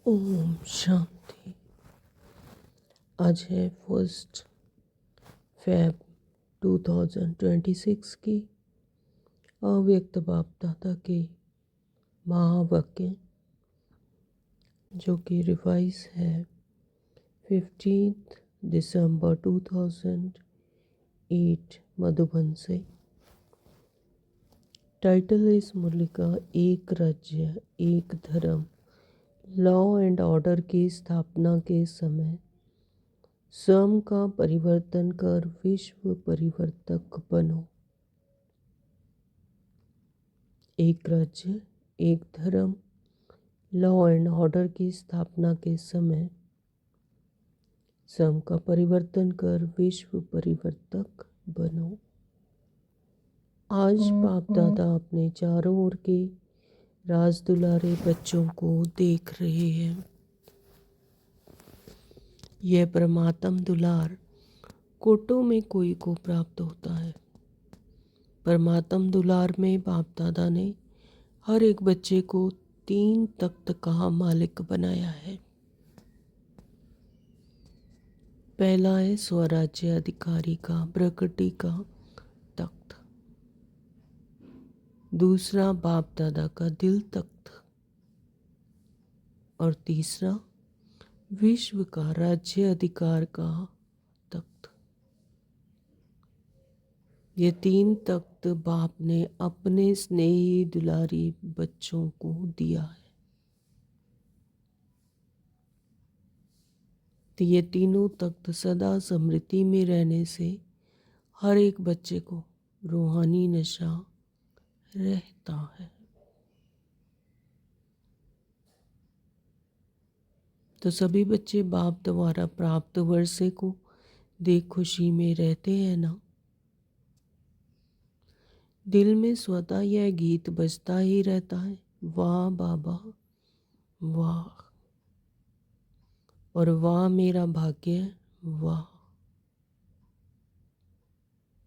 ओम शांति। आज है 1 फेब 2026 की अव्यक्त बाप दादा के महावाक्य, जो कि रिवाइज है 15 दिसंबर 2008 मधुबन से। टाइटल इस मुरली का एक राज्य एक धर्म, लॉ एंड ऑर्डर की स्थापना के समय स्वयं का परिवर्तन कर विश्व परिवर्तक बनो। एक राज्य एक धर्म, लॉ एंड ऑर्डर की स्थापना के समय स्वयं का परिवर्तन कर विश्व परिवर्तक बनो। आज बाप दादा अपने चारों ओर के राज दुलारे बच्चों को देख रहे हैं। यह परमात्म दुलार कोटों में कोई को प्राप्त होता है। परमात्म दुलार में बाप दादा ने हर एक बच्चे को 3 तख्त का मालिक बनाया है। पहला है स्वराज्य अधिकारी का प्रकृति का तख्त, दूसरा बाप दादा का दिल तख्त और तीसरा विश्व का राज्य अधिकार का तख्त। ये 3 तख्त बाप ने अपने स्नेही दुलारी बच्चों को दिया है। तो ये तीनों तख्त सदा स्मृति में रहने से हर एक बच्चे को रूहानी नशा रहता है। तो सभी बच्चे बाप द्वारा प्राप्त वर्षे को देख खुशी में रहते हैं ना। दिल में स्वतः यह गीत बजता ही रहता है, वाह बाबा वाह, और वाह मेरा भाग्य वाह।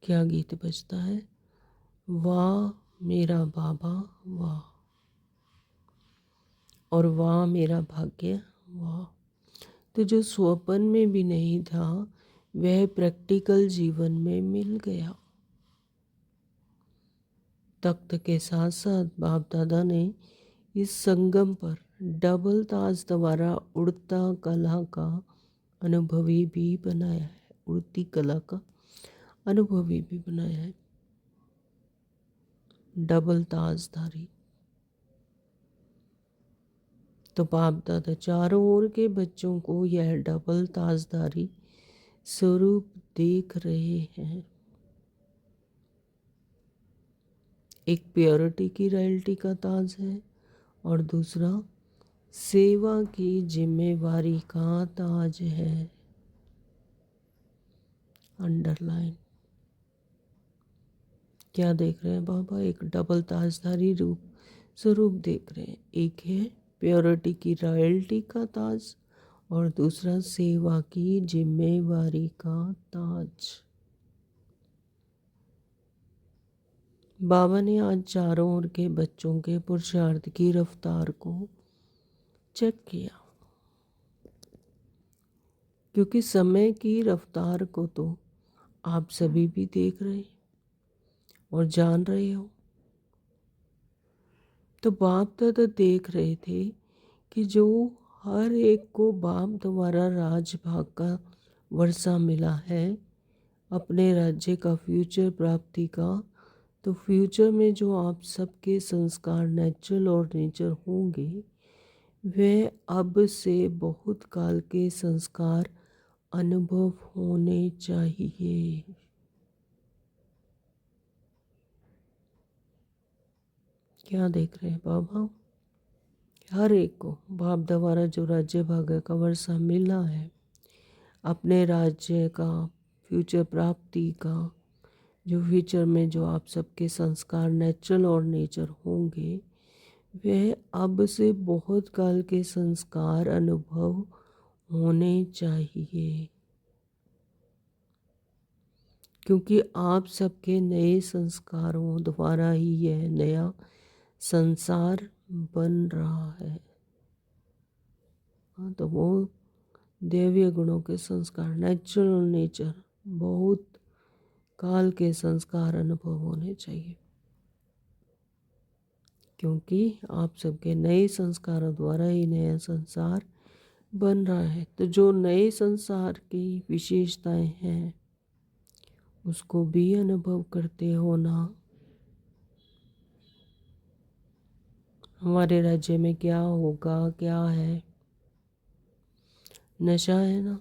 क्या गीत बजता है? वाह मेरा बाबा वाह, और वाह मेरा भाग्य वाह। तो जो स्वप्न में भी नहीं था वह प्रैक्टिकल जीवन में मिल गया। तख्त के साथ साथ बाप दादा ने इस संगम पर डबल ताज द्वारा उड़ता कला का अनुभवी भी बनाया है। उड़ती कला का अनुभवी भी बनाया है। डबल ताजधारी। तो बाप दादा चारों ओर के बच्चों को यह डबल ताजधारी स्वरूप देख रहे हैं। एक प्योरिटी की रॉयल्टी का ताज है और दूसरा सेवा की जिम्मेवारी का ताज है। अंडरलाइन। क्या देख रहे हैं बाबा? एक डबल ताजधारी रूप स्वरूप देख रहे हैं। एक है प्योरिटी की रॉयल्टी का ताज और दूसरा सेवा की जिम्मेवारी का ताज। बाबा ने आज चारों ओर के बच्चों के पुरुषार्थ की रफ्तार को चेक किया, क्योंकि समय की रफ्तार को तो आप सभी भी देख रहे और जान रहे हो। तो बाप दादा देख रहे थे कि जो हर एक को बाप द्वारा राजभाग का वर्षा मिला है, अपने राज्य का फ्यूचर प्राप्ति का, तो फ्यूचर में जो आप सबके संस्कार नेचुरल और नेचर होंगे वे अब से बहुत काल के संस्कार अनुभव होने चाहिए। क्या देख रहे हैं बाबा? हर एक को बाप द्वारा जो राज्य भाग्य का वर्षा मिला है, अपने राज्य का फ्यूचर प्राप्ति का, जो फ्यूचर में जो आप सबके संस्कार नेचुरल और नेचर होंगे वह अब से बहुत काल के संस्कार अनुभव होने चाहिए। क्योंकि आप सबके नए संस्कारों द्वारा ही यह नया संसार बन रहा है। हाँ, तो वो दैवीय गुणों के संस्कार, नेचुरल नेचर, बहुत काल के संस्कार अनुभव होने चाहिए, क्योंकि आप सबके नए संस्कारों द्वारा ही नया संसार बन रहा है। तो जो नए संसार की विशेषताएं हैं उसको भी अनुभव करते हो ना। हमारे राज्य में क्या होगा, क्या है, नशा है ना।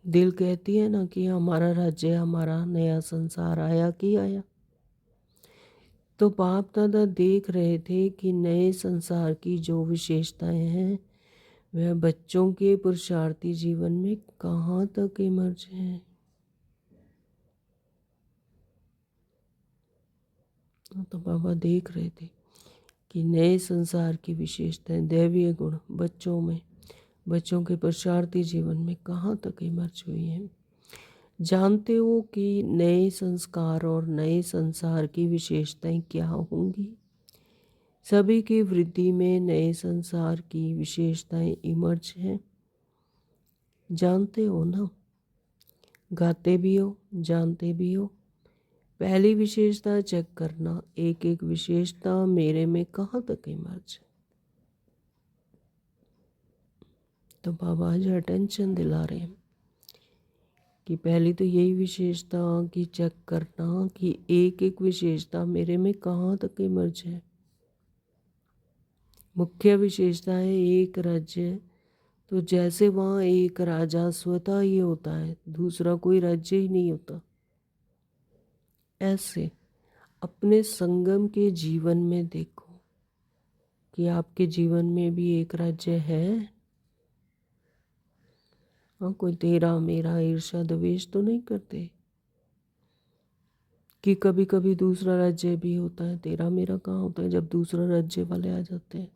दिल कहती है ना कि हमारा राज्य, हमारा नया संसार आया कि आया। तो बाप दादा देख रहे थे कि नए संसार की जो विशेषताएं हैं वह बच्चों के पुरुषार्थी जीवन में कहाँ तक इमर्ज हैं। तो बाबा देख रहे थे कि नए संसार की विशेषताएं, दैवीय गुण बच्चों में, बच्चों के पुरुषार्थी जीवन में कहाँ तक इमर्ज हुई हैं। जानते हो कि नए संस्कार और नए संसार की विशेषताएं क्या होंगी। सभी की वृद्धि में नए संसार की विशेषताएं इमर्ज हैं, जानते हो ना। गाते भी हो, जानते भी हो। पहली विशेषता चेक करना, एक एक विशेषता मेरे में कहाँ तक इमर्ज है। तो बाबा आज अटेंशन दिला रहे हैं कि पहली तो यही विशेषता कि चेक करना कि एक एक विशेषता मेरे में कहाँ तक इमर्ज है। मुख्य विशेषता है एक राज्य। तो जैसे वहाँ एक राजा स्वतः ही होता है, दूसरा कोई राज्य ही नहीं होता, ऐसे अपने संगम के जीवन में देखो कि आपके जीवन में भी एक राज्य है। हाँ, कोई तेरा मेरा ईर्ष्या द्वेष तो नहीं करते कि कभी कभी दूसरा राज्य भी होता है। तेरा मेरा कहाँ होता है जब दूसरा राज्य वाले आ जाते हैं।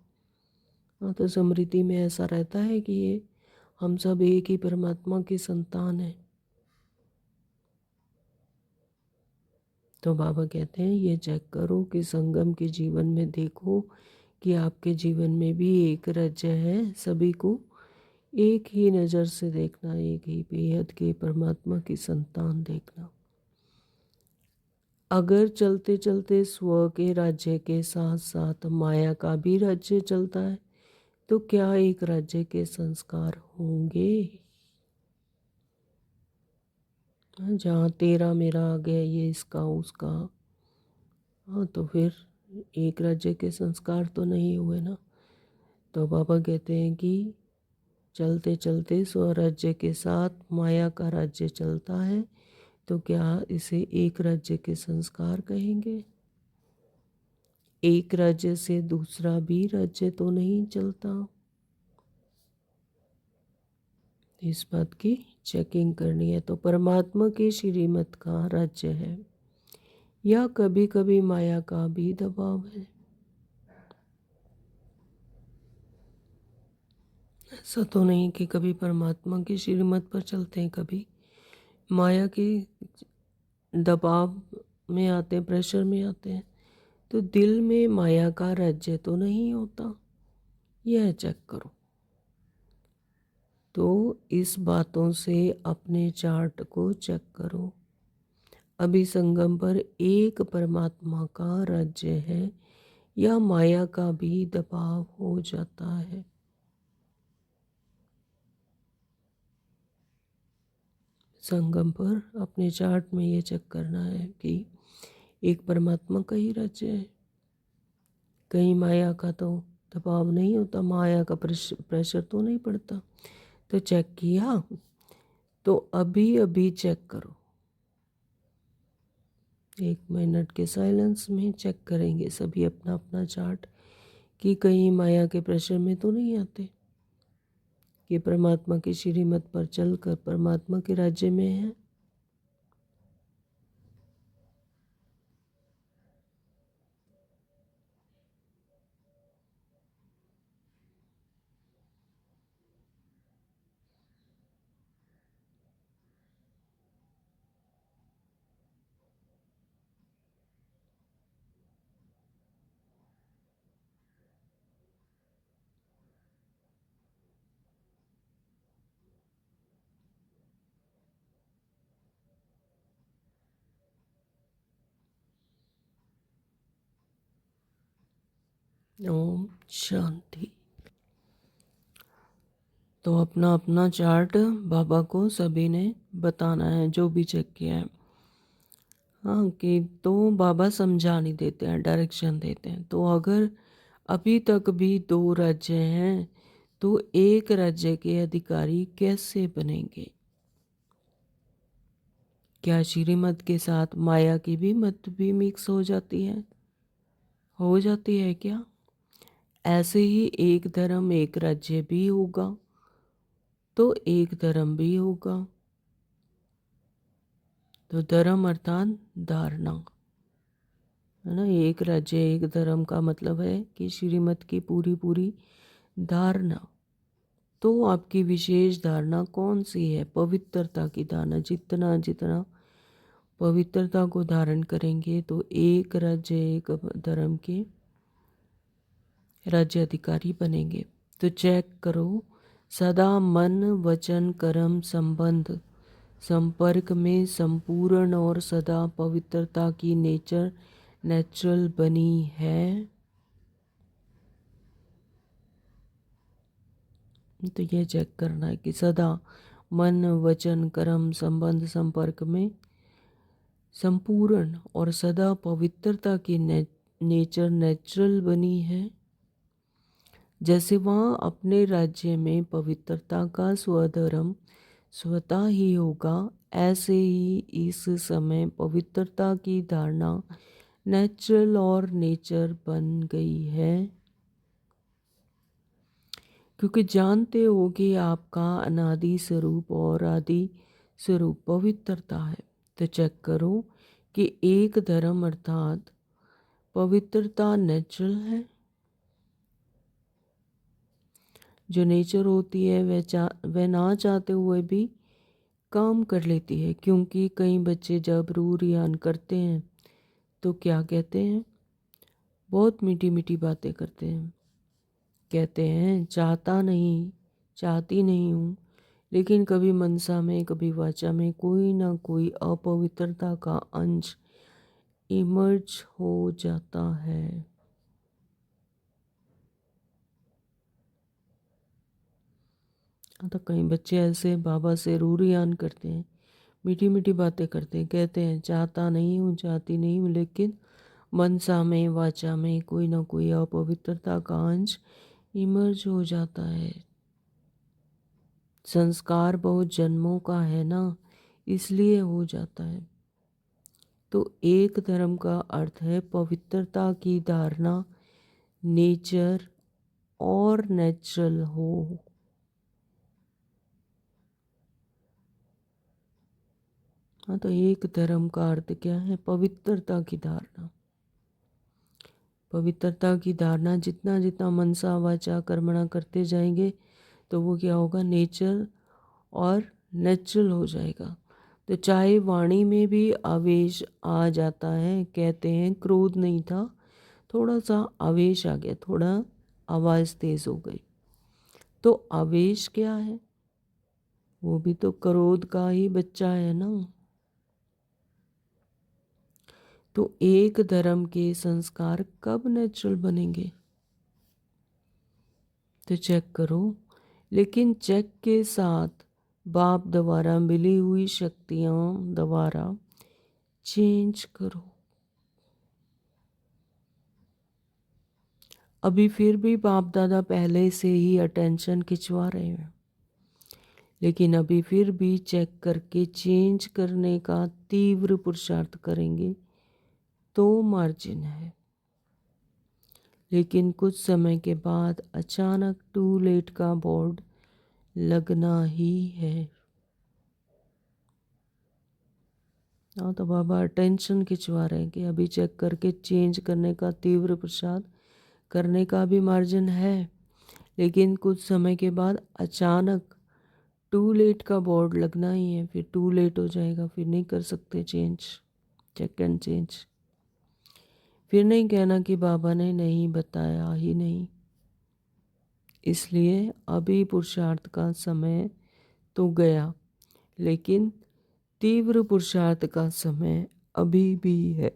हाँ, तो स्मृति में ऐसा रहता है कि ये हम सब एक ही परमात्मा की संतान हैं। तो बाबा कहते हैं ये चेक करो कि संगम के जीवन में देखो कि आपके जीवन में भी एक राज्य है। सभी को एक ही नज़र से देखना, एक ही बेहद के परमात्मा की संतान देखना। अगर चलते चलते स्व के राज्य के साथ साथ माया का भी राज्य चलता है तो क्या एक राज्य के संस्कार होंगे। जहाँ तेरा मेरा आ गया, ये इसका उसका, हाँ तो फिर एक राज्य के संस्कार तो नहीं हुए ना। तो बाबा कहते हैं कि चलते चलते स्वराज्य के साथ माया का राज्य चलता है तो क्या इसे एक राज्य के संस्कार कहेंगे। एक राज्य से दूसरा भी राज्य तो नहीं चलता। इस बात की चेकिंग करनी है। तो परमात्मा के श्रीमत का राज्य है या कभी कभी माया का भी दबाव है। ऐसा तो नहीं कि कभी परमात्मा की श्रीमत पर चलते हैं, कभी माया के दबाव में आते हैं, प्रेशर में आते हैं। तो दिल में माया का राज्य तो नहीं होता, यह चेक करो। तो इस बातों से अपने चार्ट को चेक करो। अभी संगम पर एक परमात्मा का राज्य है या माया का भी दबाव हो जाता है। संगम पर अपने चार्ट में ये चेक करना है कि एक परमात्मा का ही राज्य है, कहीं माया का तो दबाव नहीं होता, माया का प्रेशर तो नहीं पड़ता। तो चेक किया, तो अभी अभी चेक करो। 1 मिनट के साइलेंस में चेक करेंगे सभी अपना अपना चार्ट कि कहीं माया के प्रेशर में तो नहीं आते, कि परमात्मा की श्रीमत पर चलकर परमात्मा के राज्य में है। ओम शांति। तो अपना अपना चार्ट बाबा को सभी ने बताना है, जो भी चेक किया है। हाँ, कि तो बाबा समझा नहीं देते हैं, डायरेक्शन देते हैं। तो अगर अभी तक भी 2 राज्य हैं तो एक राज्य के अधिकारी कैसे बनेंगे? क्या श्रीमत के साथ माया की भी मत भी मिक्स हो जाती है? हो जाती है क्या? ऐसे ही एक धर्म एक राज्य भी होगा तो एक धर्म भी होगा। तो धर्म अर्थात धारणा, है ना। एक राज्य एक धर्म का मतलब है कि श्रीमत की पूरी पूरी धारणा। तो आपकी विशेष धारणा कौन सी है? पवित्रता की धारणा। जितना जितना पवित्रता को धारण करेंगे तो एक राज्य एक धर्म के राज्य अधिकारी बनेंगे। तो चेक करो, सदा मन वचन कर्म संबंध संपर्क में संपूर्ण और सदा पवित्रता की नेचर नेचुरल बनी है। तो ये चेक करना है कि सदा मन वचन कर्म संबंध संपर्क में संपूर्ण और सदा पवित्रता की नेचर नेचुरल बनी है। जैसे वहाँ अपने राज्य में पवित्रता का स्वधर्म स्वतः ही होगा, ऐसे ही इस समय पवित्रता की धारणा नेचुरल और नेचर बन गई है। क्योंकि जानते हो कि आपका अनादि स्वरूप और आदि स्वरूप पवित्रता है। तो चेक करो कि एक धर्म अर्थात पवित्रता नेचुरल है। जो नेचर होती है वह ना चाहते हुए भी काम कर लेती है। क्योंकि कई बच्चे जब रू रियान करते हैं तो क्या कहते हैं? बहुत मीठी मीठी बातें करते हैं। कहते हैं चाहती नहीं हूँ, लेकिन कभी मनसा में कभी वाचा में कोई ना कोई अपवित्रता का अंश इमर्ज हो जाता है। तो कई बच्चे ऐसे बाबा से रूरियान करते हैं, मीठी मीठी बातें करते हैं, कहते हैं चाहता नहीं हूँ चाहती नहीं हूँ, लेकिन मनसा में वाचा में कोई ना कोई अपवित्रता का अंश इमर्ज हो जाता है। संस्कार बहुत जन्मों का है ना, इसलिए हो जाता है। तो एक धर्म का अर्थ है पवित्रता की धारणा नेचर और नेचुरल हो। हाँ, तो एक धर्म का अर्थ क्या है? पवित्रता की धारणा। पवित्रता की धारणा जितना जितना मनसा वाचा कर्मणा करते जाएंगे तो वो क्या होगा? नेचर और नेचुरल हो जाएगा। तो चाहे वाणी में भी आवेश आ जाता है, कहते हैं क्रोध नहीं था, थोड़ा सा आवेश आ गया, थोड़ा आवाज़ तेज़ हो गई। तो आवेश क्या है? वो भी तो क्रोध का ही बच्चा है ना। तो एक धर्म के संस्कार कब नेचुरल बनेंगे? तो चेक करो, लेकिन चेक के साथ बाप द्वारा मिली हुई शक्तियाँ द्वारा चेंज करो। अभी फिर भी बाप दादा पहले से ही अटेंशन खिंचवा रहे हैं, लेकिन अभी फिर भी चेक करके चेंज करने का तीव्र पुरुषार्थ करेंगे तो मार्जिन है। लेकिन कुछ समय के बाद अचानक टू लेट का बोर्ड लगना ही है। हाँ, तो बाबा टेंशन खिंचवा रहे हैं कि अभी चेक करके चेंज करने का तीव्र प्रसाद करने का भी मार्जिन है, लेकिन कुछ समय के बाद अचानक टू लेट का बोर्ड लगना ही है। फिर टू लेट हो जाएगा, फिर नहीं कर सकते चेंज, चेक एंड चेंज। फिर नहीं कहना कि बाबा ने नहीं बताया ही नहीं। इसलिए अभी पुरुषार्थ का समय तो गया, लेकिन तीव्र पुरुषार्थ का समय अभी भी है।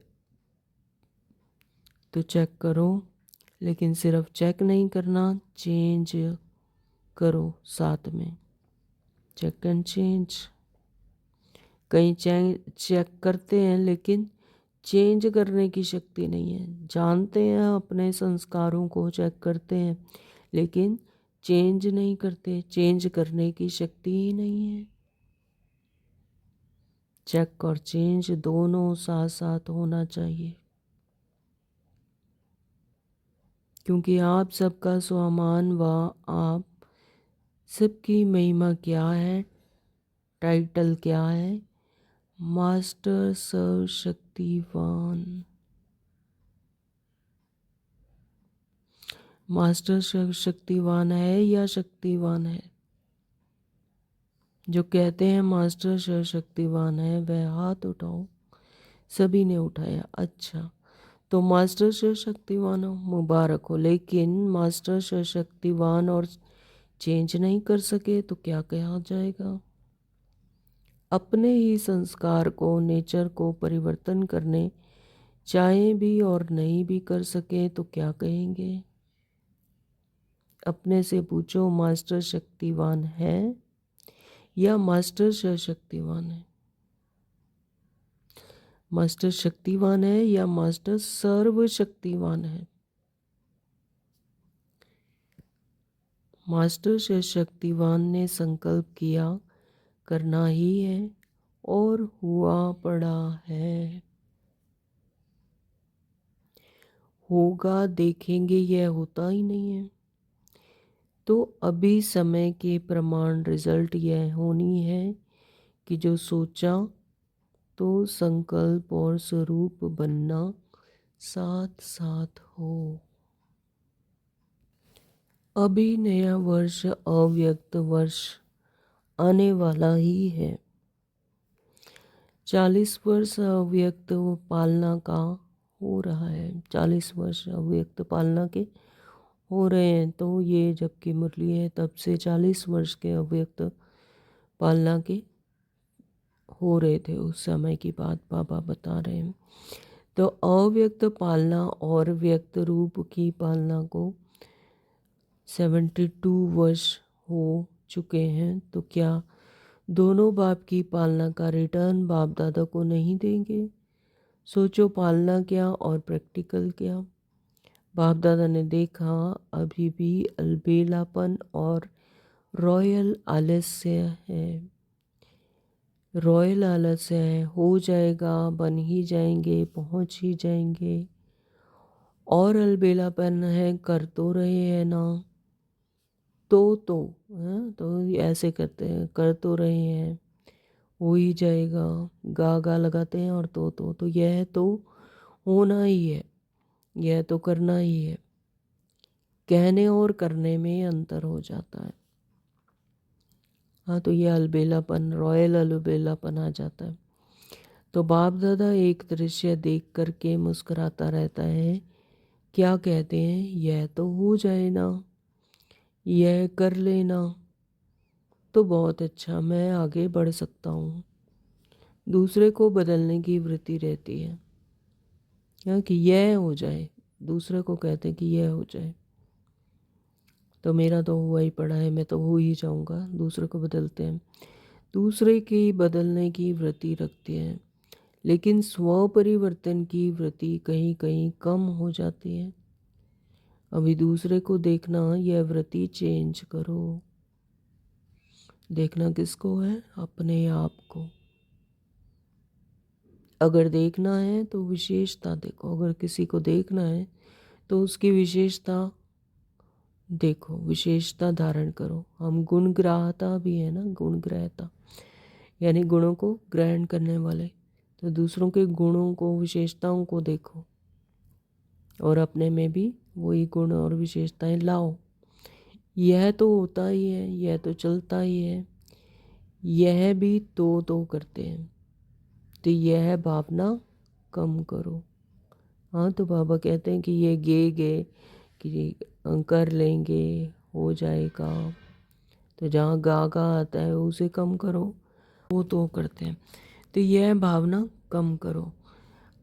तो चेक करो, लेकिन सिर्फ चेक नहीं करना, चेंज करो साथ में। Check and change. कई चेक करते हैं लेकिन चेंज करने की शक्ति नहीं है। जानते हैं अपने संस्कारों को, चेक करते हैं लेकिन चेंज नहीं करते। चेंज करने की शक्ति ही नहीं है। चेक और चेंज दोनों साथ साथ होना चाहिए, क्योंकि आप सबका स्वामान व आप सबकी महिमा क्या है, टाइटल क्या है? मास्टर सर्वशक्तिवान। मास्टर सर्वशक्तिवान है या शक्तिवान है? जो कहते हैं मास्टर सर्वशक्तिवान है वह हाथ उठाओ। सभी ने उठाया। अच्छा, तो मास्टर सर्वशक्तिवान हो, मुबारक हो। लेकिन मास्टर सर्वशक्तिवान और चेंज नहीं कर सके तो क्या कहा जाएगा? अपने ही संस्कार को, नेचर को परिवर्तन करने चाहे भी और नहीं भी कर सके तो क्या कहेंगे? अपने से पूछो, मास्टर शक्तिवान है या मास्टर सर्वशक्तिवान है? मास्टर शक्तिवान है या मास्टर सर्वशक्तिवान है? मास्टर सर्वशक्तिवान ने संकल्प किया करना ही है और हुआ पड़ा है। होगा देखेंगे, यह होता ही नहीं है। तो अभी समय के प्रमाण रिजल्ट यह होनी है कि जो सोचा तो संकल्प और स्वरूप बनना साथ साथ हो। अभी नया वर्ष अव्यक्त वर्ष आने वाला ही है। 40 वर्ष अव्यक्त पालना का हो रहा है। 40 वर्ष अव्यक्त पालना के हो रहे हैं। तो ये जबकि मुरली है तब से 40 वर्ष के अव्यक्त पालना के हो रहे थे। उस समय की बात बाबा बता रहे हैं। तो अव्यक्त पालना और व्यक्त रूप की पालना को 72 वर्ष हो चुके हैं। तो क्या दोनों बाप की पालना का रिटर्न बाप दादा को नहीं देंगे? सोचो, पालना क्या और प्रैक्टिकल क्या। बाप दादा ने देखा अभी भी अलबेलापन और रॉयल आलस्य है। रॉयल आलस्य है, हो जाएगा, बन ही जाएंगे, पहुंच ही जाएंगे। और अलबेलापन है, कर तो रहे हैं ना। तो तो ऐसे करते हैं, कर तो रहे हैं, हो ही जाएगा, गा लगाते हैं। और तो यह तो होना ही है, यह तो करना ही है। कहने और करने में अंतर हो जाता है। हाँ, तो ये अलबेलापन, रॉयल अलबेलापन आ जाता है। तो बाप दादा एक दृश्य देख करके मुस्कुराता रहता है। क्या कहते हैं? यह तो हो जाए ना, यह कर लेना तो बहुत अच्छा, मैं आगे बढ़ सकता हूँ। दूसरे को बदलने की वृत्ति रहती है, या कि यह हो जाए। दूसरे को कहते हैं कि यह हो जाए, तो मेरा तो हुआ ही पड़ा है, मैं तो हो ही जाऊंगा। दूसरे को बदलते हैं, दूसरे की बदलने की वृत्ति रखते हैं। लेकिन स्व परिवर्तन की वृत्ति कहीं कहीं कम हो जाती है। अभी दूसरे को देखना, यह वृत्ति चेंज करो। देखना किसको है? अपने आप को। अगर देखना है तो विशेषता देखो, अगर किसी को देखना है तो उसकी विशेषता देखो, विशेषता धारण करो। हम गुणग्राहता भी है ना, गुणग्राहता यानी गुणों को ग्रहण करने वाले। तो दूसरों के गुणों को, विशेषताओं को देखो और अपने में भी वही गुण और विशेषताएं लाओ। यह तो होता ही है, यह तो चलता ही है, यह भी तो करते हैं। तो यह भावना कम करो। हाँ, तो बाबा कहते हैं कि ये गे कि कर लेंगे, हो जाएगा। तो जहाँ गा आता है उसे कम करो, वो तो करते हैं। तो यह भावना कम करो।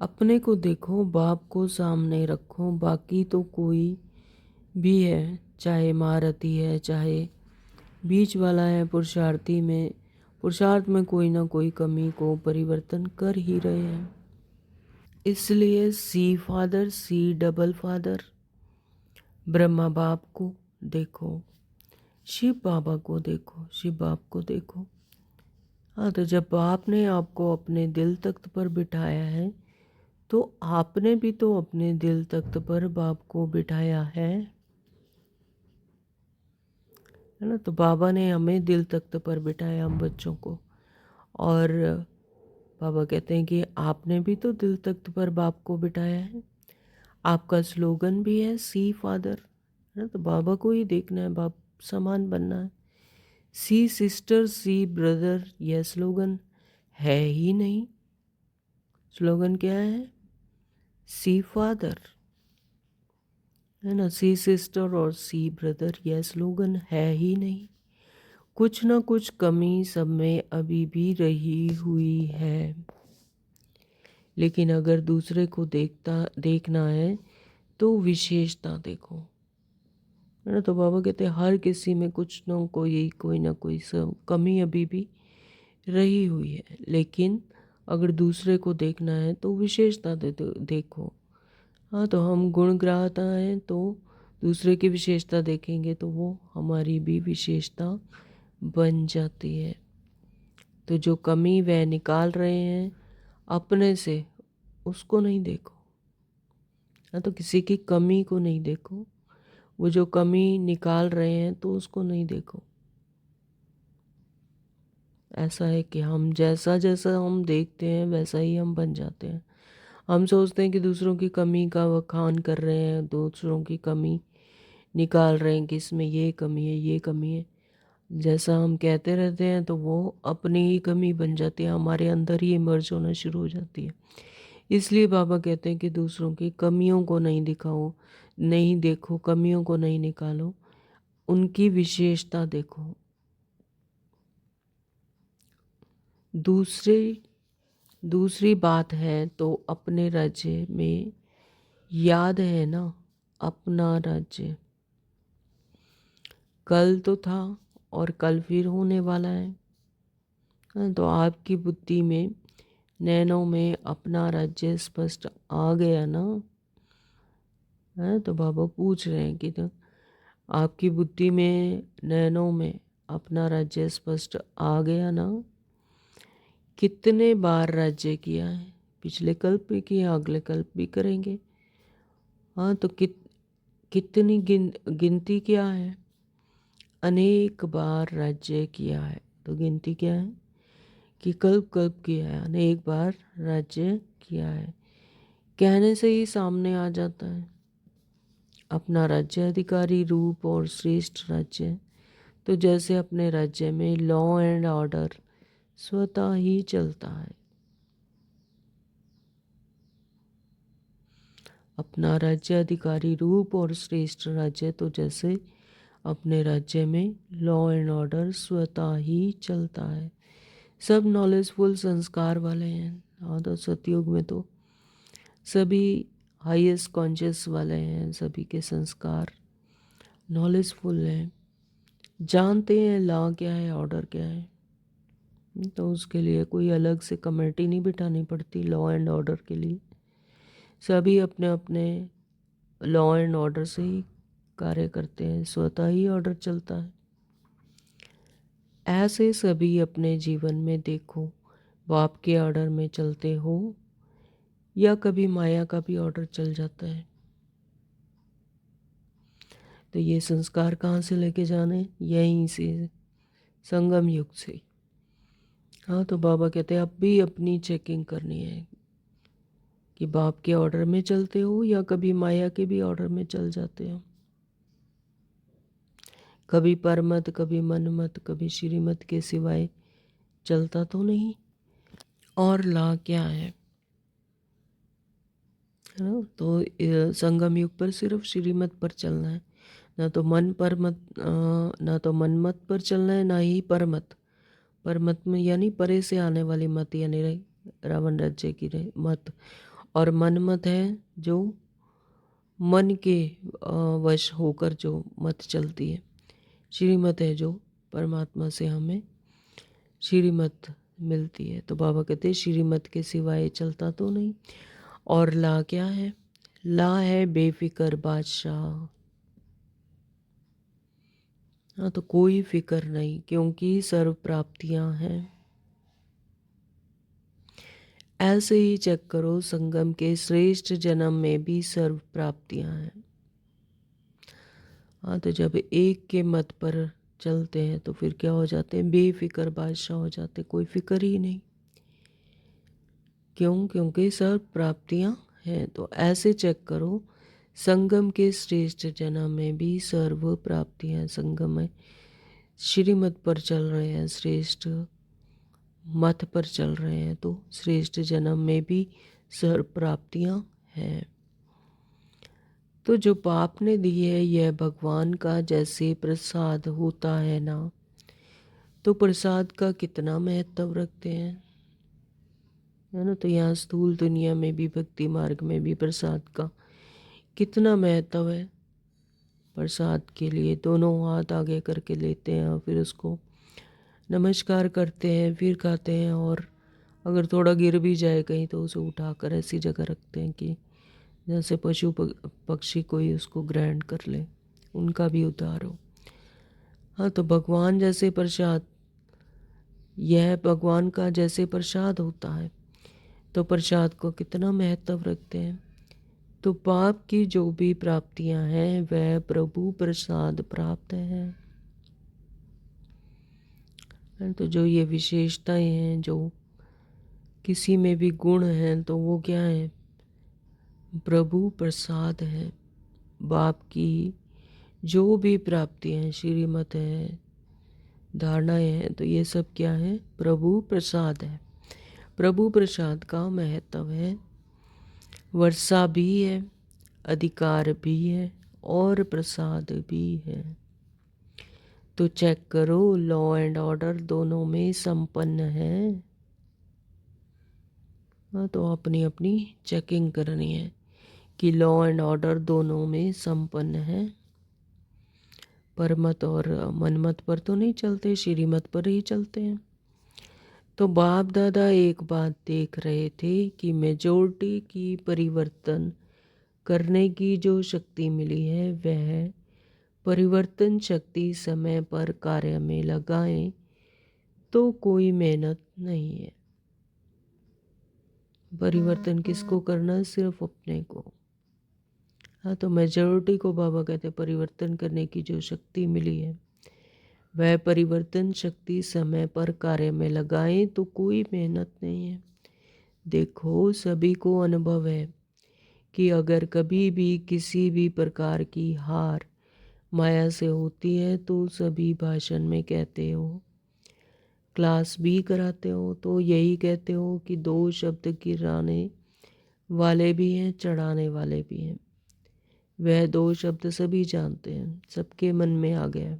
अपने को देखो, बाप को सामने रखो। बाकी तो कोई भी है, चाहे महारथी है, चाहे बीच वाला है, पुरुषार्थ में कोई ना कोई कमी को परिवर्तन कर ही रहे हैं। इसलिए see father, see double father, Brahma बाप को देखो, शिव बाबा को देखो, शिव बाप को देखो। हाँ, तो जब बाप ने आपको अपने दिल तख्त पर बिठाया है तो आपने भी तो अपने दिल तख्त पर बाप को बिठाया है ना। तो बाबा ने हमें दिल तख्त पर बिठाया, हम बच्चों को। और बाबा कहते हैं कि आपने भी तो दिल तख्त पर बाप को बिठाया है। आपका स्लोगन भी है सी फादर, है ना। तो बाबा को ही देखना है, बाप समान बनना है। सी सिस्टर, सी ब्रदर, यह स्लोगन है ही नहीं। स्लोगन क्या है? सी फादर, है ना। सी सिस्टर और सी ब्रदर, यह स्लोगन है ही नहीं। कुछ ना कुछ कमी सब में अभी भी रही हुई है। लेकिन अगर दूसरे को देखना है तो विशेषता देखो, है ना। तो बाबा कहते हैं हर किसी में कुछ ना कोई ना कोई सब कमी अभी भी रही हुई है। लेकिन अगर दूसरे को देखना है तो विशेषता देखो। हाँ, तो हम गुणग्राहता हैं तो दूसरे की विशेषता देखेंगे तो वो हमारी भी विशेषता बन जाती है। तो जो कमी वह निकाल रहे हैं अपने से, उसको नहीं देखो। हाँ, तो किसी की कमी को नहीं देखो, वो जो कमी निकाल रहे हैं तो उसको नहीं देखो। ऐसा है कि हम जैसा जैसा हम देखते हैं वैसा ही हम बन जाते हैं। हम सोचते हैं कि दूसरों की कमी का बखान कर रहे हैं, दूसरों की कमी निकाल रहे हैं कि इसमें ये कमी है, ये कमी है। जैसा हम कहते रहते हैं तो वो अपनी ही कमी बन जाती है, हमारे अंदर ही इमर्ज होना शुरू हो जाती है। इसलिए बाबा कहते हैं कि दूसरों की कमियों को नहीं दिखाओ, नहीं देखो, कमियों को नहीं निकालो, उनकी विशेषता देखो। दूसरी बात है तो अपने राज्य में याद है ना, अपना राज्य कल तो था और कल फिर होने वाला है। हाँ, तो आपकी बुद्धि में, नैनों में अपना राज्य स्पष्ट आ गया ना। है, तो बाबा पूछ रहे हैं कि तो आपकी बुद्धि में, नैनों में अपना राज्य स्पष्ट आ गया ना। कितने बार राज्य किया है, पिछले कल्प भी किया, अगले कल्प भी करेंगे। हाँ, तो कितनी गिनती क्या है? अनेक बार राज्य किया है। तो गिनती क्या है कि कल्प कल्प किया है, अनेक बार राज्य किया है। कहने से ही सामने आ जाता है अपना राज्य अधिकारी रूप और श्रेष्ठ राज्य। तो जैसे अपने राज्य में लॉ एंड ऑर्डर स्वतः ही चलता है। अपना राज्य अधिकारी रूप और श्रेष्ठ राज्य, तो जैसे अपने राज्य में लॉ एंड ऑर्डर स्वतः ही चलता है। सब नॉलेजफुल संस्कार वाले हैं। हाँ, तो सतयुग में तो सभी हाईएस्ट कॉन्शियस वाले हैं, सभी के संस्कार नॉलेजफुल हैं, जानते हैं लॉ क्या है, ऑर्डर क्या है। तो उसके लिए कोई अलग से कमेटी नहीं बिठानी पड़ती लॉ एंड ऑर्डर के लिए। सभी अपने अपने लॉ एंड ऑर्डर से ही कार्य करते हैं, स्वतः ही ऑर्डर चलता है। ऐसे सभी अपने जीवन में देखो, बाप के ऑर्डर में चलते हो या कभी माया का भी ऑर्डर चल जाता है। तो ये संस्कार कहाँ से लेके जाने? यहीं से, संगम युग से। हाँ, तो बाबा कहते हैं अब भी अपनी चेकिंग करनी है कि बाप के ऑर्डर में चलते हो या कभी माया के भी ऑर्डर में चल जाते हो। कभी परमत, कभी मनमत, कभी श्रीमत के सिवाय चलता तो नहीं। और ला क्या है ना। तो संगम युग पर सिर्फ श्रीमत पर चलना है, ना तो ना तो मनमत पर चलना है, ना ही परमत। परमत में यानी परे से आने वाली मत, यानी रावण राज्य की मत। और मनमत है जो मन के वश होकर जो मत चलती है, श्रीमत है जो परमात्मा से हमें श्रीमत मिलती है। तो बाबा कहते हैं श्रीमत के सिवाय चलता तो नहीं। और ला क्या है? ला है बेफिक्र बादशाह। हाँ, तो कोई फिक्र नहीं, क्योंकि सर्व प्राप्तियां हैं। ऐसे ही चेक करो, संगम के श्रेष्ठ जन्म में भी सर्व प्राप्तियां हैं। हाँ, तो जब एक के मत पर चलते हैं तो फिर क्या हो जाते हैं? बेफिक्र बादशाह हो जाते, कोई फिक्र ही नहीं। क्यों? क्योंकि सर्व प्राप्तियां हैं। तो ऐसे चेक करो, संगम के श्रेष्ठ जन्म में भी सर्व प्राप्तियां। संगम में श्रीमत पर चल रहे हैं, श्रेष्ठ मत पर चल रहे हैं, तो श्रेष्ठ जन्म में भी सर्व प्राप्तियां हैं। तो जो पाप ने दी है, यह भगवान का जैसे प्रसाद होता है ना, तो प्रसाद का कितना महत्व रखते हैं, है ना। तो यहाँ स्थूल दुनिया में भी, भक्ति मार्ग में भी प्रसाद का कितना महत्व है। प्रसाद के लिए दोनों हाथ आगे करके लेते हैं और फिर उसको नमस्कार करते हैं, फिर खाते हैं। और अगर थोड़ा गिर भी जाए कहीं तो उसे उठाकर ऐसी जगह रखते हैं कि जैसे पशु पक्षी कोई उसको ग्रहण कर ले, उनका भी उद्धार हो। हाँ, तो भगवान जैसे प्रसाद, यह भगवान का जैसे प्रसाद होता है, तो प्रसाद को कितना महत्व रखते हैं। तो पाप की जो भी प्राप्तियां हैं वह प्रभु प्रसाद प्राप्त है। तो जो ये विशेषताएं हैं, जो किसी में भी गुण हैं, तो वो क्या है? प्रभु प्रसाद है। बाप की जो भी प्राप्तियां हैं, श्रीमत है, धारणाएं हैं, तो ये सब क्या है? प्रभु प्रसाद है। प्रभु प्रसाद का महत्व है। वर्षा भी है, अधिकार भी है और प्रसाद भी है। तो चेक करो, लॉ एंड ऑर्डर दोनों में संपन्न है। हाँ, तो अपनी अपनी चेकिंग करनी है कि लॉ एंड ऑर्डर दोनों में संपन्न है। परमत और मनमत पर तो नहीं चलते, श्रीमत पर ही चलते हैं। तो बाप दादा एक बात देख रहे थे कि मेजोरिटी की परिवर्तन करने की जो शक्ति मिली है, वह परिवर्तन शक्ति समय पर कार्य में लगाएं तो कोई मेहनत नहीं है। परिवर्तन किसको करना है? सिर्फ अपने को। हाँ, तो मेजॉरिटी को बाबा कहते हैं परिवर्तन करने की जो शक्ति मिली है, वह परिवर्तन शक्ति समय पर कार्य में लगाएं तो कोई मेहनत नहीं है। देखो, सभी को अनुभव है कि अगर कभी भी किसी भी प्रकार की हार माया से होती है तो सभी भाषण में कहते हो, क्लास भी कराते हो तो यही कहते हो कि दो शब्द गिराने वाले भी हैं, चढ़ाने वाले भी हैं। वह दो शब्द सभी जानते हैं, सबके मन में आ गया।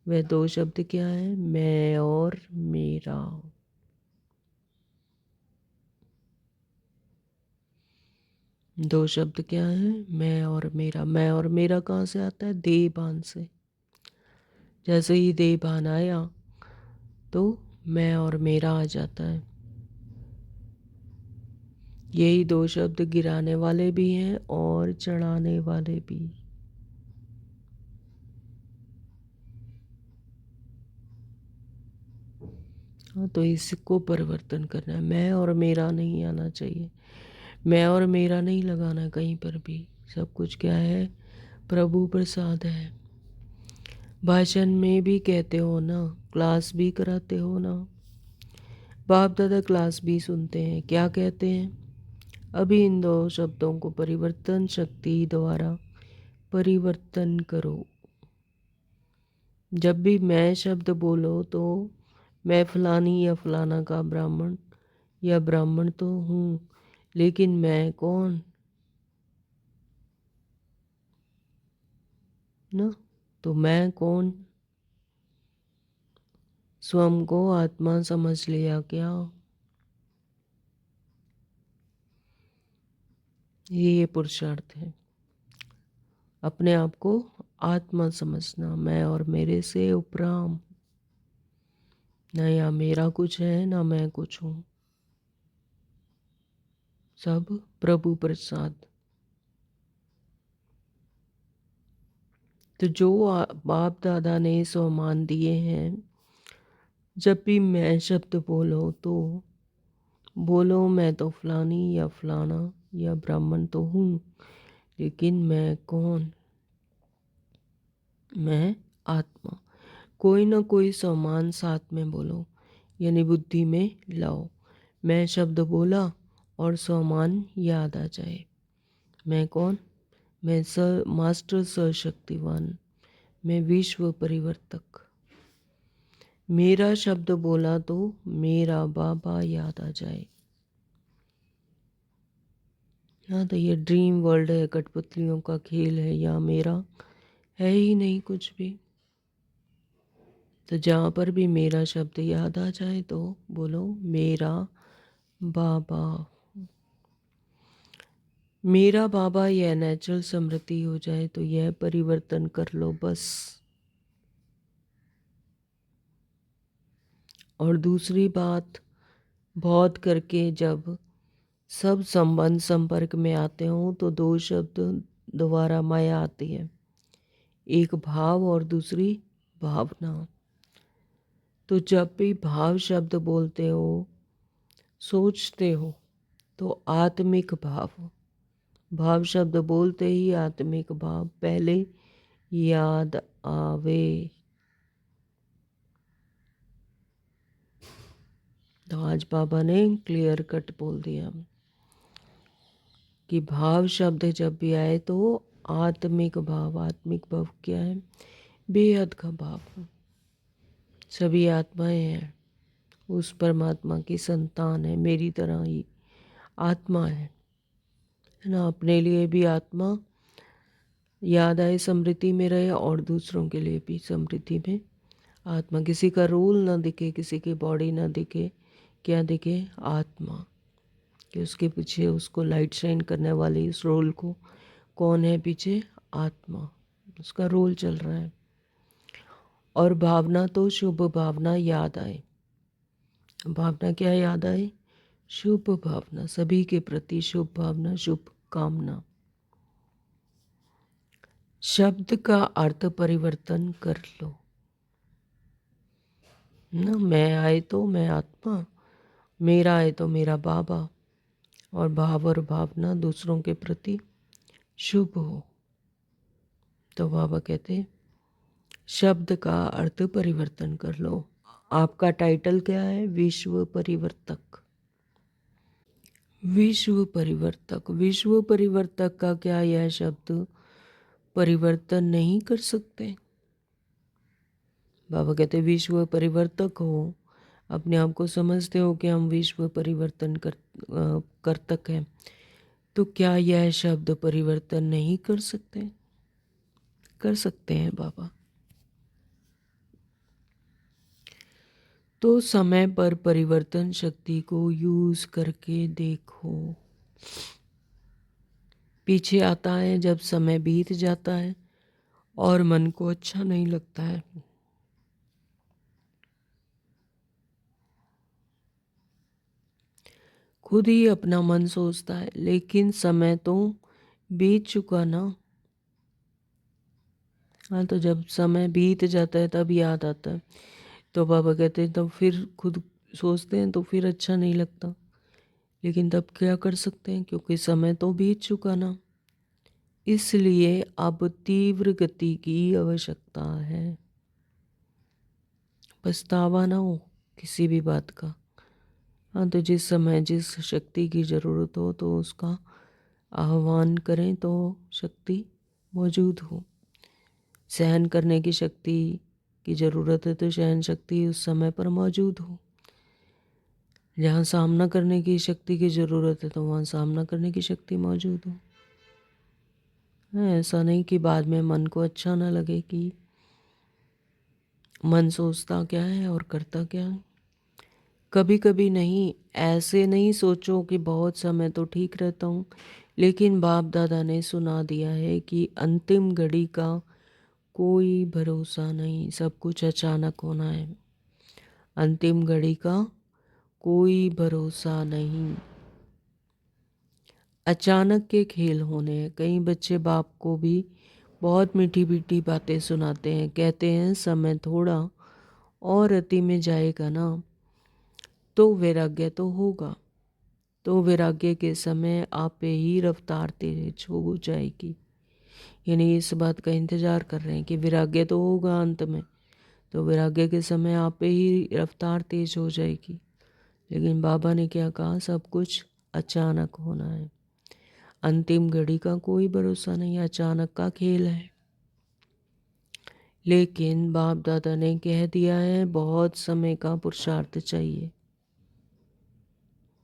वह दो शब्द क्या है? मैं और मेरा। दो शब्द क्या है? मैं और मेरा। मैं और मेरा कहाँ से आता है? देह भान से। जैसे ही देह भान आया तो मैं और मेरा आ जाता है। यही दो शब्द गिराने वाले भी हैं और चढ़ाने वाले भी। हाँ, तो इसको परिवर्तन करना है। मैं और मेरा नहीं आना चाहिए। मैं और मेरा नहीं लगाना कहीं पर भी। सब कुछ क्या है? प्रभु प्रसाद है। भाषण में भी कहते हो ना, क्लास भी कराते हो ना, बाप दादा क्लास भी सुनते हैं। क्या कहते हैं? अभी इन दो शब्दों को परिवर्तन शक्ति द्वारा परिवर्तन करो। जब भी मैं शब्द बोलो तो मैं फलानी या फलाना का ब्राह्मण या ब्राह्मण तो हूँ, लेकिन मैं कौन ना। तो मैं कौन? स्वयं को आत्मा समझ लिया क्या? ये पुरुषार्थ है। अपने आप को आत्मा समझना, मैं और मेरे से उपराम, न या मेरा कुछ है न मैं कुछ हूँ, सब प्रभु प्रसाद। तो जो बाप दादा ने सम्मान दिए हैं, जब भी मैं शब्द बोलो तो बोलो मैं तो फलानी या फलाना या ब्राह्मण तो हूँ, लेकिन मैं कौन? मैं आत्मा। कोई ना कोई सम्मान साथ में बोलो, यानी बुद्धि में लाओ। मैं शब्द बोला और सम्मान याद आ जाए। मैं कौन? मैं मास्टर सर्वशक्तिवान, मैं विश्व परिवर्तक। मेरा शब्द बोला तो मेरा बाबा याद आ जाए। हाँ, तो ये ड्रीम वर्ल्ड है, कठपुतलियों का खेल है, या मेरा है ही नहीं कुछ भी। तो जहाँ पर भी मेरा शब्द याद आ जाए तो बोलो मेरा बाबा। मेरा बाबा यह नेचुरल स्मृति हो जाए तो यह परिवर्तन कर लो बस। और दूसरी बात, बहुत करके जब सब संबंध संपर्क में आते हों तो दो शब्द दोबारा माया आती है, एक भाव और दूसरी भावना। तो जब भी भाव शब्द बोलते हो, सोचते हो, तो आत्मिक भाव, भाव शब्द बोलते ही आत्मिक भाव पहले याद आवे। तो आज बाबा ने क्लियर कट बोल दिया कि भाव शब्द जब भी आए तो आत्मिक भाव। आत्मिक भाव क्या है? बेहद का भाव। सभी आत्माएं हैं, उस परमात्मा की संतान है, मेरी तरह ही आत्मा है ना। अपने लिए भी आत्मा याद आए, समृद्धि में रहे, और दूसरों के लिए भी समृद्धि में आत्मा। किसी का रोल ना दिखे, किसी की बॉडी ना दिखे, क्या दिखे? आत्मा। कि उसके पीछे उसको लाइट शाइन करने वाली इस रोल को कौन है पीछे? आत्मा। उसका रोल चल रहा है। और भावना तो शुभ भावना याद आए। भावना क्या याद आए? शुभ भावना, सभी के प्रति शुभ भावना, शुभ कामना। शब्द का अर्थ परिवर्तन कर लो ना। मैं आए तो मैं आत्मा, मेरा आए तो मेरा बाबा, और भाव और भावना दूसरों के प्रति शुभ हो। तो बाबा कहते शब्द का अर्थ परिवर्तन कर लो। आपका टाइटल क्या है? विश्व परिवर्तक। विश्व परिवर्तक। विश्व परिवर्तक का क्या यह शब्द परिवर्तन नहीं कर सकते? बाबा कहते विश्व परिवर्तक हो, अपने आप को समझते हो कि हम विश्व परिवर्तन करतक हैं, तो क्या यह शब्द परिवर्तन नहीं कर सकते? कर सकते हैं बाबा। तो समय पर परिवर्तन शक्ति को यूज करके देखो। पीछे आता है जब समय बीत जाता है और मन को अच्छा नहीं लगता है। खुद ही अपना मन सोचता है, लेकिन समय तो बीत चुका ना। हाँ, तो जब समय बीत जाता है तब याद आता है। तो बाबा कहते हैं तब फिर खुद सोचते हैं तो फिर अच्छा नहीं लगता, लेकिन तब क्या कर सकते हैं, क्योंकि समय तो बीत चुका ना। इसलिए अब तीव्र गति की आवश्यकता है। पछतावा ना हो किसी भी बात का। हाँ, तो जिस समय जिस शक्ति की ज़रूरत हो तो उसका आह्वान करें तो शक्ति मौजूद हो। सहन करने की शक्ति की ज़रूरत है तो सहन शक्ति उस समय पर मौजूद हो। जहाँ सामना करने की शक्ति की ज़रूरत है तो वहाँ सामना करने की शक्ति मौजूद हो। ऐसा नहीं कि बाद में मन को अच्छा ना लगे कि मन सोचता क्या है और करता क्या है। कभी कभी नहीं, ऐसे नहीं सोचो कि बहुत समय तो ठीक रहता हूँ, लेकिन बाप दादा ने सुना दिया है कि अंतिम घड़ी का कोई भरोसा नहीं, सब कुछ अचानक होना है। अंतिम घड़ी का कोई भरोसा नहीं, अचानक के खेल होने हैं। कई बच्चे बाप को भी बहुत मीठी मीठी बातें सुनाते हैं, कहते हैं समय थोड़ा और अति में जाएगा ना तो वैराग्य तो होगा, तो वैराग्य के समय आपे ही रफ्तार तेज हो जाएगी। यानी इस बात का इंतजार कर रहे हैं कि वैराग्य तो होगा अंत में, तो वैराग्य के समय आपे ही रफ्तार तेज हो जाएगी। लेकिन बाबा ने क्या कहा, सब कुछ अचानक होना है, अंतिम घड़ी का कोई भरोसा नहीं, अचानक का खेल है। लेकिन बाप दादा ने कह दिया है बहुत समय का पुरुषार्थ चाहिए।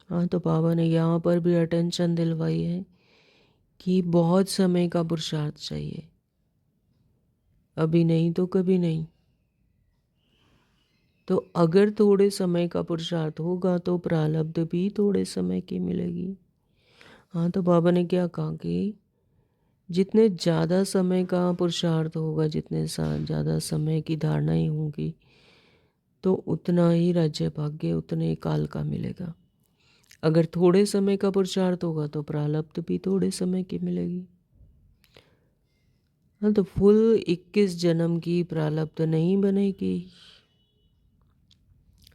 हाँ, तो बाबा ने यहाँ पर भी अटेंशन दिलवाई है कि बहुत समय का पुरुषार्थ चाहिए, अभी नहीं तो कभी नहीं। तो अगर थोड़े समय का पुरुषार्थ होगा तो प्रारब्ध भी थोड़े समय की मिलेगी। हाँ, तो बाबा ने क्या कहा कि जितने ज़्यादा समय का पुरुषार्थ होगा, जितने ज़्यादा समय की धारणाएं होंगी, तो उतना ही राज्य भाग्य उतने काल का मिलेगा। अगर थोड़े समय का पुरुषार्थ होगा तो प्रारब्ध भी थोड़े समय की मिलेगी। हाँ, तो फुल 21 जन्म की प्रारब्ध नहीं बनेगी,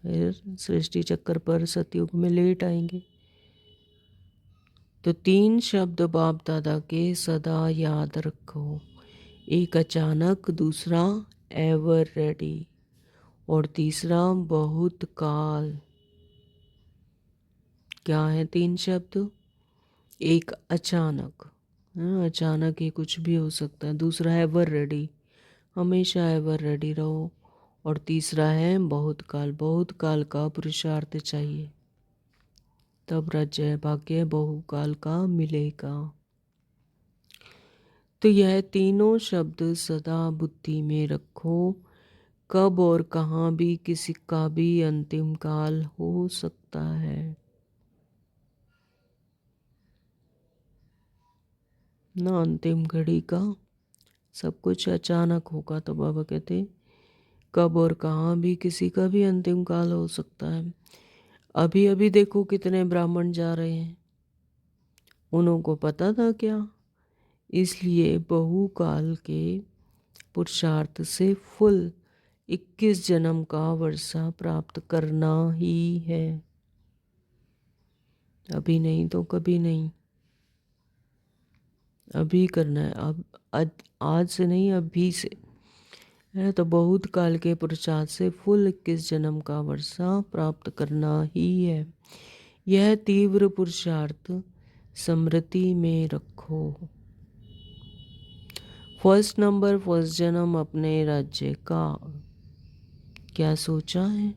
फिर सृष्टि चक्कर पर सतयुग में लेट आएंगे। तो 3 शब्द बाप दादा के सदा याद रखो, एक अचानक, दूसरा एवर रेडी और तीसरा बहुत काल। क्या है 3 शब्द? एक अचानक, अचानक ही कुछ भी हो सकता है। दूसरा एवर रेडी, हमेशा एवर रेडी रहो। और तीसरा है बहुत काल, बहुत काल का पुरुषार्थ चाहिए, तब राज्य भाग्य बहुकाल का मिलेगा। तो यह तीनों शब्द सदा बुद्धि में रखो, कब और कहाँ भी किसी का भी अंतिम काल हो सकता है ना, अंतिम घड़ी का सब कुछ अचानक होगा। तो बाबा कहते कब और कहाँ भी किसी का भी अंतिम काल हो सकता है। अभी अभी देखो कितने ब्राह्मण जा रहे हैं, उनको पता था क्या? इसलिए बहुकाल के पुरुषार्थ से फुल 21 जन्म का वर्षा प्राप्त करना ही है, अभी नहीं तो कभी नहीं, अभी करना है। अब आज से नहीं, अभी से है। तो बहुत काल के पुरुषार्थ से फुल 21 जन्म का वर्षा प्राप्त करना ही है। यह तीव्र पुरुषार्थ स्मृति में रखो। फर्स्ट नंबर, फर्स्ट जन्म अपने राज्य का क्या सोचा है?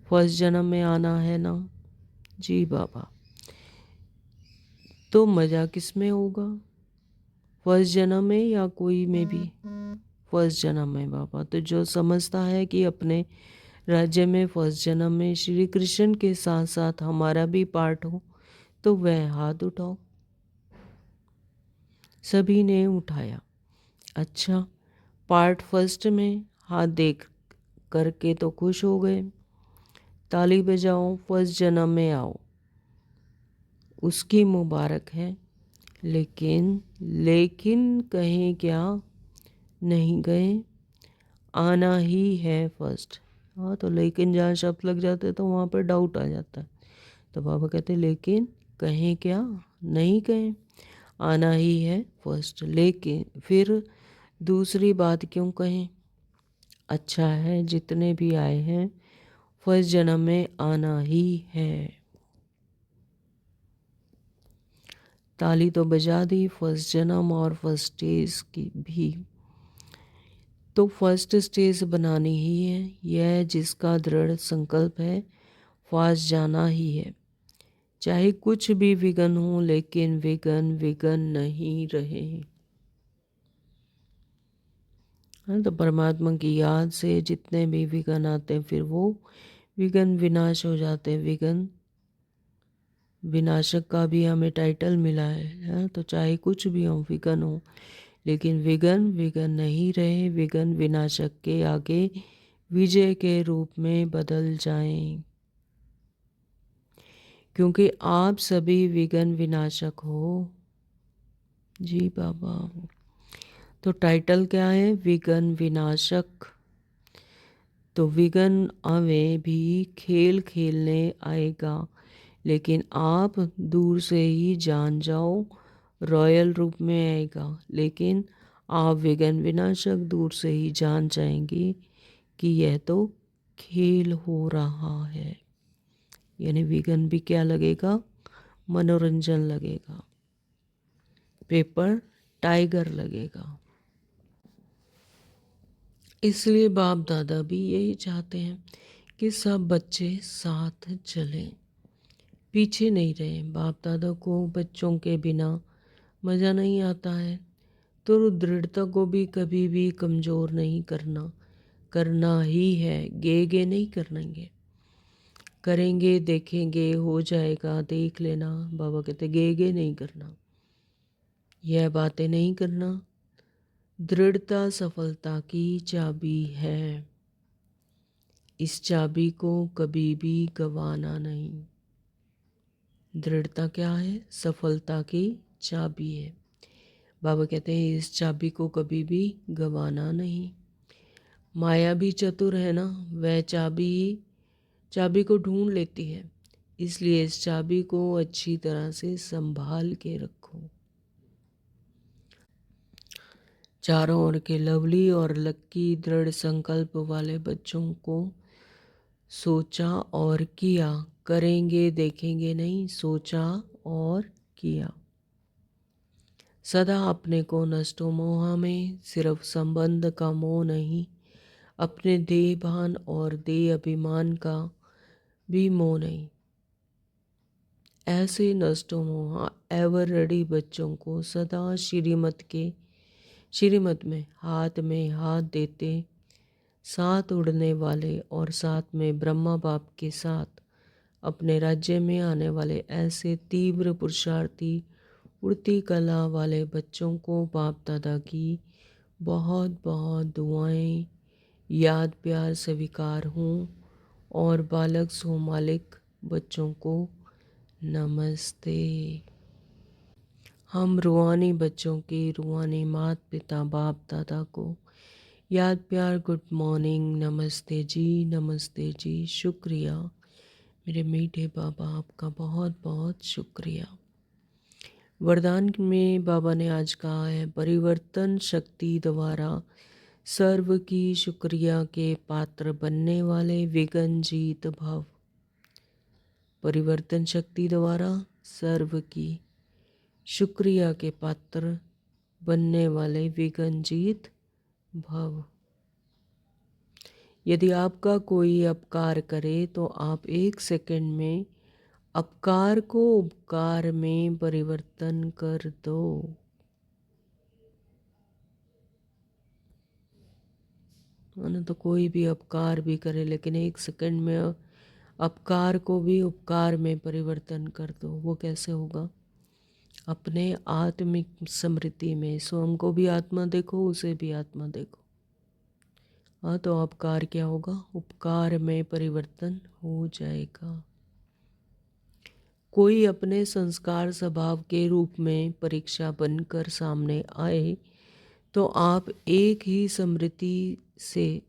फर्स्ट जन्म में आना है ना? जी बाबा। तो मज़ा किस में होगा, फर्स्ट जन्म में या कोई में भी? फर्स्ट जन्म में बाबा। तो जो समझता है कि अपने राज्य में फर्स्ट जन्म में श्री कृष्ण के साथ साथ हमारा भी पार्ट हो, तो वह हाथ उठाओ। सभी ने उठाया। अच्छा, पार्ट फर्स्ट में हाथ देख करके तो खुश हो गए, ताली बजाओ, फर्स्ट जन्म में आओ, उसकी मुबारक है। लेकिन लेकिन कहें क्या, नहीं गए, आना ही है फर्स्ट। हाँ, तो लेकिन जहाँ शब्द लग जाते तो वहाँ पर डाउट आ जाता है। तो बाबा कहते लेकिन कहें क्या, नहीं कहें, आना ही है फर्स्ट। लेकिन फिर दूसरी बात क्यों कहें? अच्छा है, जितने भी आए हैं फर्स्ट जन्म में आना ही है। ताली तो बजा दी फर्स्ट जन्म और फर्स्ट स्टेज की भी। तो फर्स्ट स्टेज बनानी ही है, यह जिसका दृढ़ संकल्प है फास्ट जाना ही है। चाहे कुछ भी विघ्न हो, लेकिन विघ्न विघ्न नहीं रहे। हाँ, तो परमात्मा की याद से जितने भी विघ्न आते हैं फिर वो विघ्न विनाश हो जाते हैं, विघ्न विनाशक का भी हमें टाइटल मिला है, तो चाहे कुछ भी हो, विघन हो, लेकिन विघन विघन नहीं रहे, विघन विनाशक के आगे विजय के रूप में बदल जाएं, क्योंकि आप सभी विघन विनाशक हो। जी बाबा। तो टाइटल क्या है? विघन विनाशक। तो विघन हमें भी खेल खेलने आएगा, लेकिन आप दूर से ही जान जाओ, रॉयल रूप में आएगा, लेकिन आप विघन विनाशक दूर से ही जान जाएंगे कि यह तो खेल हो रहा है। यानी विघन भी क्या लगेगा? मनोरंजन लगेगा, पेपर टाइगर लगेगा। इसलिए बाप दादा भी यही चाहते हैं कि सब बच्चे साथ चलें, पीछे नहीं रहे। बाप दादा को बच्चों के बिना मज़ा नहीं आता है, तो दृढ़ता को भी कभी भी कमज़ोर नहीं करना, करना ही है। गे गे नहीं करेंगे, करेंगे, देखेंगे, हो जाएगा, देख लेना। बाबा कहते गे गे नहीं करना, यह बातें नहीं करना। दृढ़ता सफलता की चाबी है, इस चाबी को कभी भी गंवाना नहीं। दृढ़ता क्या है? सफलता की चाबी है। बाबा कहते हैं इस चाबी को कभी भी गंवाना नहीं। माया भी चतुर है ना, वह चाबी को ढूंढ लेती है, इसलिए इस चाबी को अच्छी तरह से संभाल के रखो। चारों ओर के लवली और लक्की दृढ़ संकल्प वाले बच्चों को सोचा और किया, करेंगे देखेंगे नहीं, सोचा और किया। सदा अपने को नष्टो मोह में, सिर्फ संबंध का मोह नहीं, अपने देह भान और देह अभिमान का भी मोह नहीं। ऐसे नष्टो मोह एवर रेडी बच्चों को सदा श्रीमत में हाथ देते, साथ उड़ने वाले और साथ में ब्रह्मा बाप के साथ अपने राज्य में आने वाले ऐसे तीव्र पुरुषार्थी उड़ती कला वाले बच्चों को बाप दादा की बहुत बहुत दुआएं याद प्यार स्वीकार हों। और बालक सो मालिक बच्चों को नमस्ते। हम रूहानी बच्चों के रूहानी माता पिता बाप दादा को याद प्यार गुड मॉर्निंग, नमस्ते जी, शुक्रिया मेरे मीठे बाबा, आपका बहुत बहुत शुक्रिया। वरदान में बाबा ने आज कहा है, परिवर्तन शक्ति द्वारा सर्व की शुक्रिया के पात्र बनने वाले विघन जीत भव। परिवर्तन शक्ति द्वारा सर्व की शुक्रिया के पात्र बनने वाले विघन जीत भव। यदि आपका कोई अपकार करे तो आप 1 सेकंड में अपकार को उपकार में परिवर्तन कर दो। मानो तो कोई भी अपकार भी करे, लेकिन 1 सेकंड में अपकार को भी उपकार में परिवर्तन कर दो। वो कैसे होगा? अपने आत्मिक स्मृति में स्वयं को भी आत्मा देखो, उसे भी आत्मा देखो। हाँ, तो अपकार क्या होगा? उपकार में परिवर्तन हो जाएगा। कोई अपने संस्कार स्वभाव के रूप में परीक्षा बनकर सामने आए तो आप एक ही स्मृति से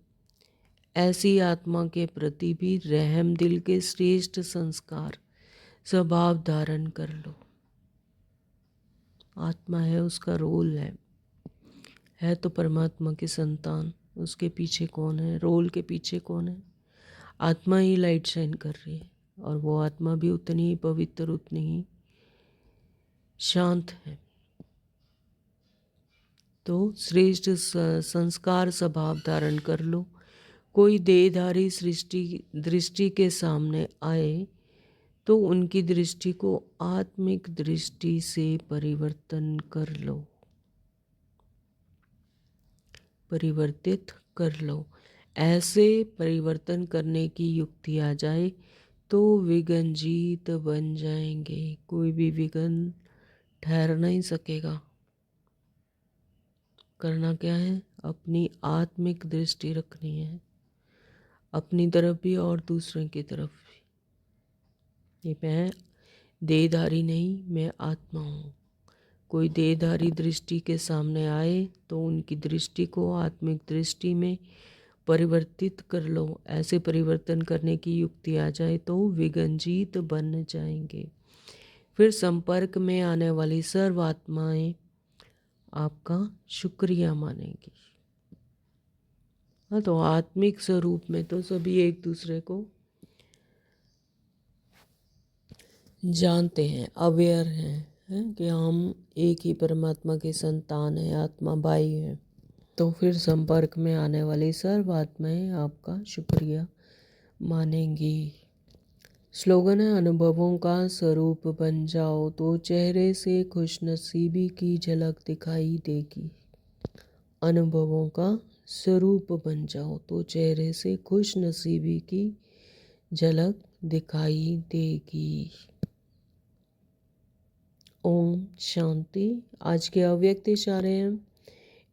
ऐसी आत्मा के प्रति भी रहम दिल के श्रेष्ठ संस्कार स्वभाव धारण कर लो। आत्मा है, उसका रोल है तो परमात्मा की संतान। उसके पीछे कौन है? रोल के पीछे कौन है? आत्मा ही लाइट शाइन कर रही है, और वो आत्मा भी उतनी ही पवित्र, उतनी ही शांत है। तो श्रेष्ठ संस्कार स्वभाव धारण कर लो। कोई देहधारी दृष्टि के सामने आए तो उनकी दृष्टि को आत्मिक दृष्टि से परिवर्तन कर लो, परिवर्तित कर लो। ऐसे परिवर्तन करने की युक्ति आ जाए तो विघ्न जीत बन जाएंगे। कोई भी विघ्न ठहर नहीं सकेगा। करना क्या है? अपनी आत्मिक दृष्टि रखनी है, अपनी तरफ भी और दूसरों की तरफ भी। ये मैं देहधारी नहीं, मैं आत्मा हूँ। कोई देहधारी दृष्टि के सामने आए तो उनकी दृष्टि को आत्मिक दृष्टि में परिवर्तित कर लो। ऐसे परिवर्तन करने की युक्ति आ जाए तो विघ्नजीत बन जाएंगे। फिर संपर्क में आने वाली सर्व आत्माएं आपका शुक्रिया मानेंगी। हाँ, तो आत्मिक स्वरूप में तो सभी एक दूसरे को जानते हैं, अवेयर हैं कि हम एक ही परमात्मा के संतान हैं, आत्मा भाई हैं। तो फिर संपर्क में आने वाली सर्व आत्माएं आपका शुक्रिया मानेंगी। स्लोगन है, अनुभवों का स्वरूप बन जाओ तो चेहरे से खुशनसीबी की झलक दिखाई देगी। अनुभवों का स्वरूप बन जाओ तो चेहरे से खुशनसीबी की झलक दिखाई देगी। ओम शांति। आज के अव्यक्त इशारे हैं,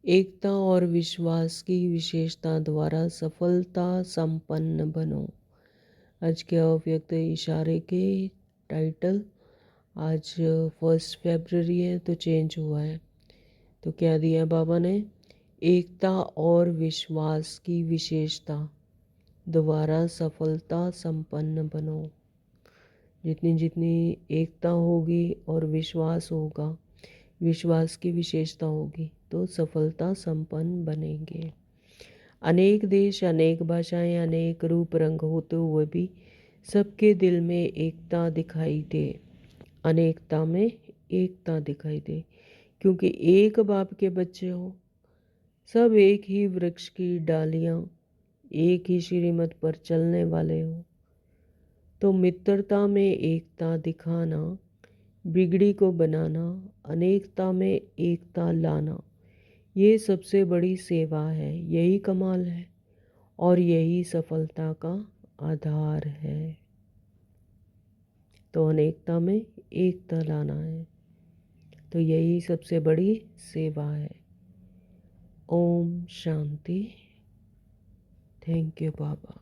एकता और विश्वास की विशेषता द्वारा सफलता संपन्न बनो। आज के अव्यक्त इशारे के टाइटल, आज 1 फरवरी है तो चेंज हुआ है। तो क्या दिया बाबा ने? एकता और विश्वास की विशेषता द्वारा सफलता संपन्न बनो। जितनी जितनी एकता होगी और विश्वास होगा, विश्वास की विशेषता होगी तो सफलता संपन्न बनेंगे। अनेक देश, अनेक भाषाएं, अनेक रूप रंग होते हुए भी सबके दिल में एकता दिखाई दे। अनेकता में एकता दिखाई दे, क्योंकि एक बाप के बच्चे हो, सब एक ही वृक्ष की डालियां, एक ही श्रीमत पर चलने वाले हो। तो मित्रता में एकता दिखाना, बिगड़ी को बनाना, अनेकता में एकता लाना, ये सबसे बड़ी सेवा है। यही कमाल है और यही सफलता का आधार है। तो अनेकता में एकता लाना है, तो यही सबसे बड़ी सेवा है। ओम शांति। Thank you Baba.